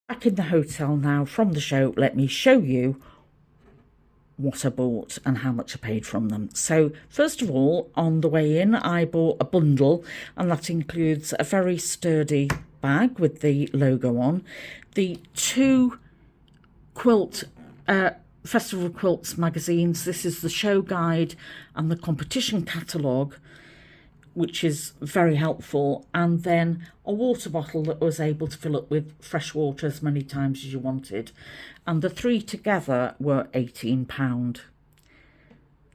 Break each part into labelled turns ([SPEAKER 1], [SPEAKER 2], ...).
[SPEAKER 1] Back in the hotel now from the show, let me show you what I bought and how much I paid from them. So first of all, on the way in, I bought a bundle, and that includes a very sturdy bag with the logo on, the two Festival Quilts magazines. This is the show guide and the competition catalogue, which is very helpful, and then a water bottle that was able to fill up with fresh water as many times as you wanted, and the three together were £18.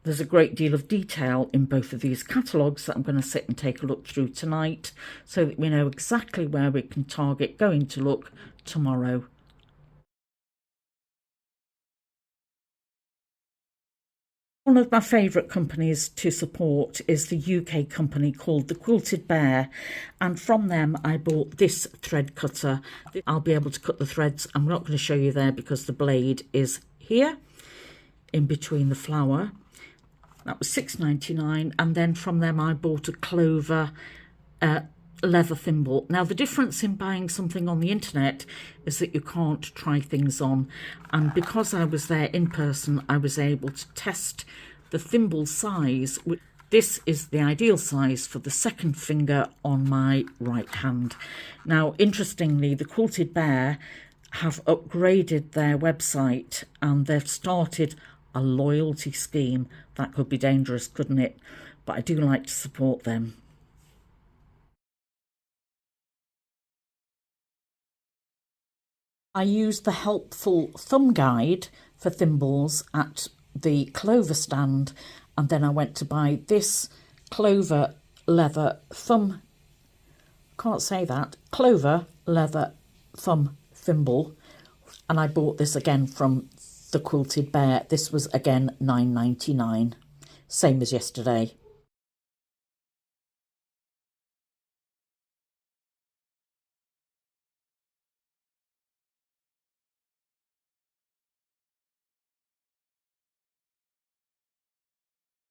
[SPEAKER 1] There's a great deal of detail in both of these catalogues that I'm going to sit and take a look through tonight, so that we know exactly where we can target going to look tomorrow. One of my favourite companies to support is the UK company called the Quilted Bear, and from them I bought this thread cutter. I'll be able to cut the threads. I'm not going to show you there because the blade is here in between the flower. That was £6.99, and then from them I bought a clover leather thimble. Now the difference in buying something on the internet is that you can't try things on, and because I was there in person I was able to test the thimble size. This is the ideal size for the second finger on my right hand. Now interestingly, the Quilted Bear have upgraded their website and they've started a loyalty scheme. That could be dangerous, couldn't it? But I do like to support them. I used the helpful thumb guide for thimbles at the clover stand, and then I went to buy this clover leather thumb, clover leather thumb thimble, and I bought this again from the Quilted Bear. This was again £9.99, same as yesterday.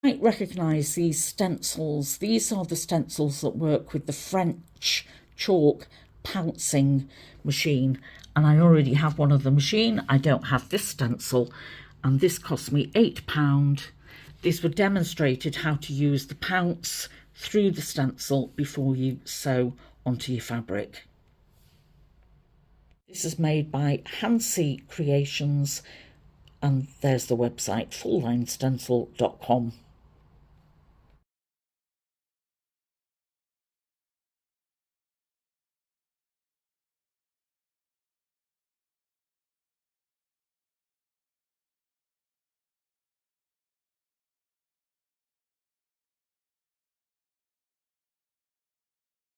[SPEAKER 1] You might recognise these stencils. These are the stencils that work with the French chalk pouncing machine, and I already have one of the machine. I don't have this stencil, and this cost me £8. These were demonstrated how to use the pounce through the stencil before you sew onto your fabric. This is made by Hansi Creations, and there's the website, fulllinestencil.com.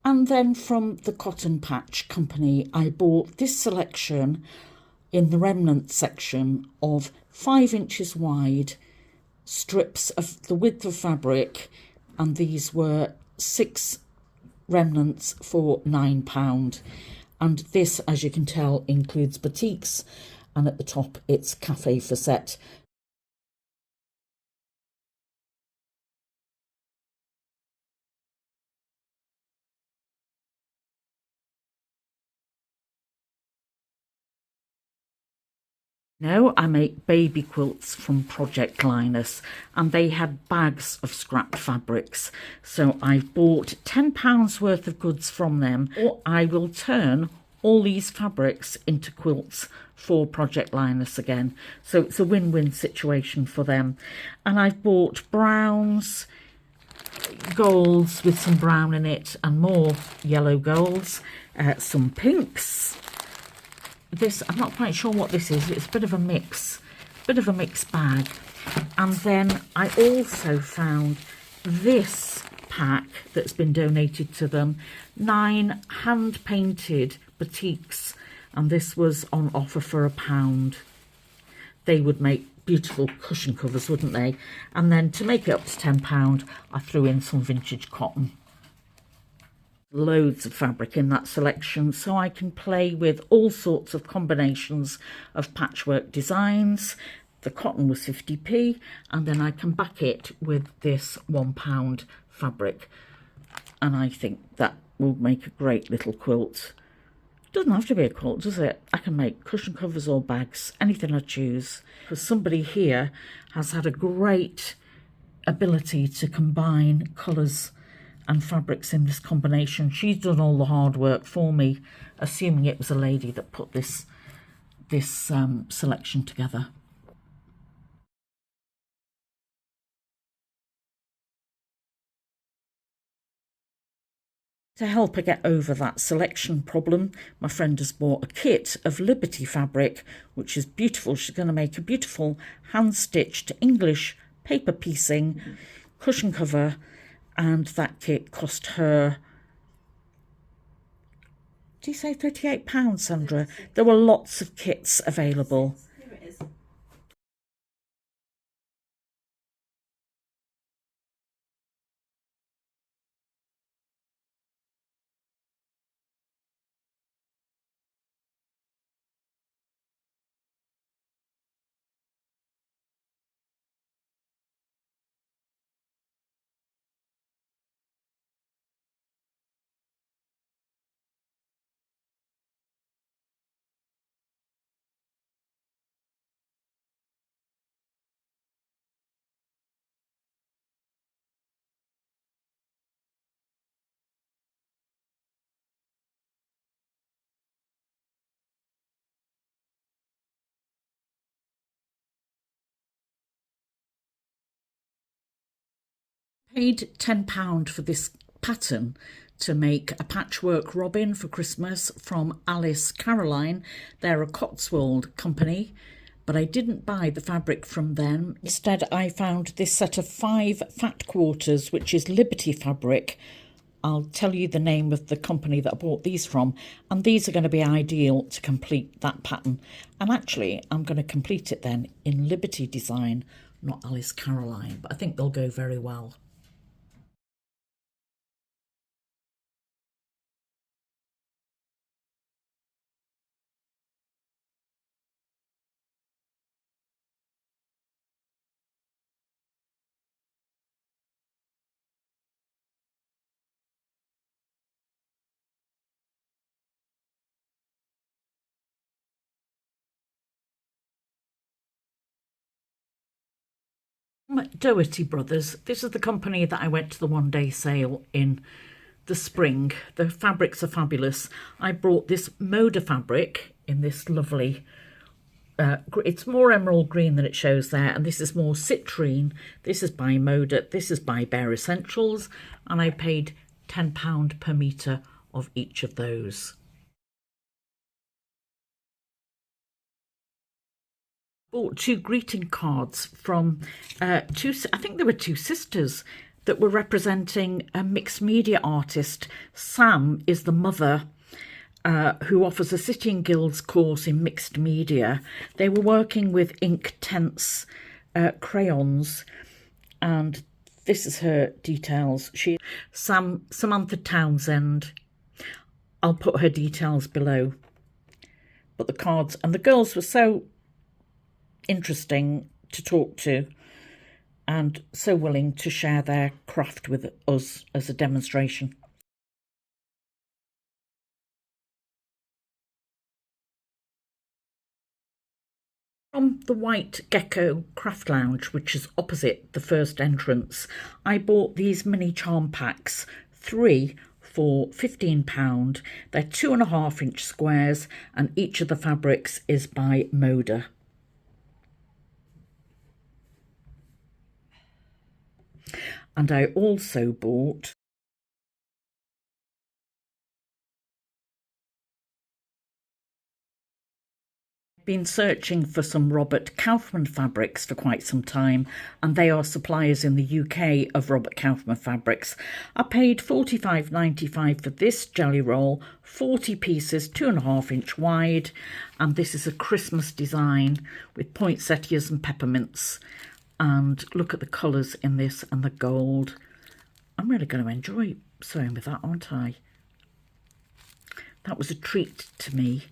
[SPEAKER 1] And then from the Cotton Patch Company, I bought this selection in the remnants section of 5 inches wide strips of the width of fabric, and these were 6 remnants for £9. And this, as you can tell, includes batiks, and at the top it's Café Facette. Now I make baby quilts from Project Linus, and they had bags of scrap fabrics, so I've bought £10 worth of goods from them, or I will turn all these fabrics into quilts for Project Linus again. So it's a win-win situation for them. And I've bought browns, golds with some brown in it, and more yellow golds, some pinks. This, I'm not quite sure what this is. It's a bit of a mixed bag. And then I also found this pack that's been donated to them, 9 hand-painted batiks, and this was on offer for £1. They would make beautiful cushion covers, wouldn't they? And then to make it up to £10, I threw in some vintage cotton. Loads of fabric in that selection, so I can play with all sorts of combinations of patchwork designs. The cotton was 50p, and then I can back it with this £1 fabric, and I think that will make a great little quilt Doesn't have to be a quilt, does it? I can make cushion covers or bags, anything I choose. Because somebody here has had a great ability to combine colours and fabrics in this combination. She's done all the hard work for me, assuming it was a lady that put this selection together. To help her get over that selection problem, my friend has bought a kit of Liberty fabric, which is beautiful. She's going to make a beautiful hand-stitched English paper piecing cushion cover, and that kit cost her, do you say £38, Sandra? There were lots of kits available.
[SPEAKER 2] Here it is.
[SPEAKER 1] Paid £10 for this pattern to make a patchwork robin for Christmas from Alice Caroline. They're a Cotswold company, but I didn't buy the fabric from them. Instead, I found this set of 5 fat quarters, which is Liberty fabric. I'll tell you the name of the company that I bought these from, and these are going to be ideal to complete that pattern. And actually, I'm going to complete it then in Liberty design, not Alice Caroline, but I think they'll go very well. Doherty Brothers. This is the company that I went to the one-day sale in the spring. The fabrics are fabulous. I brought this Moda fabric in this lovely, it's more emerald green than it shows there, and this is more citrine. This is by Moda, this is by Bear Essentials, and I paid £10 per metre of each of those. Bought 2 greeting cards from I think there were 2 sisters that were representing a mixed media artist. Sam is the mother who offers a City and Guilds course in mixed media. They were working with Inktense crayons, and this is her details. Samantha Townsend. I'll put her details below. But the cards and the girls were so interesting to talk to and so willing to share their craft with us as a demonstration. From the White Gecko Craft Lounge, which is opposite the first entrance, I bought these mini charm packs, 3 for £15. They're 2.5-inch squares, and each of the fabrics is by Moda. And I also bought been searching for some Robert Kaufman fabrics for quite some time, and they are suppliers in the UK of Robert Kaufman fabrics. I paid £45.95 for this jelly roll, 40 pieces, 2.5-inch wide, and this is a Christmas design with poinsettias and peppermints. And look at the colours in this and the gold. I'm really going to enjoy sewing with that, aren't I? That was a treat to me.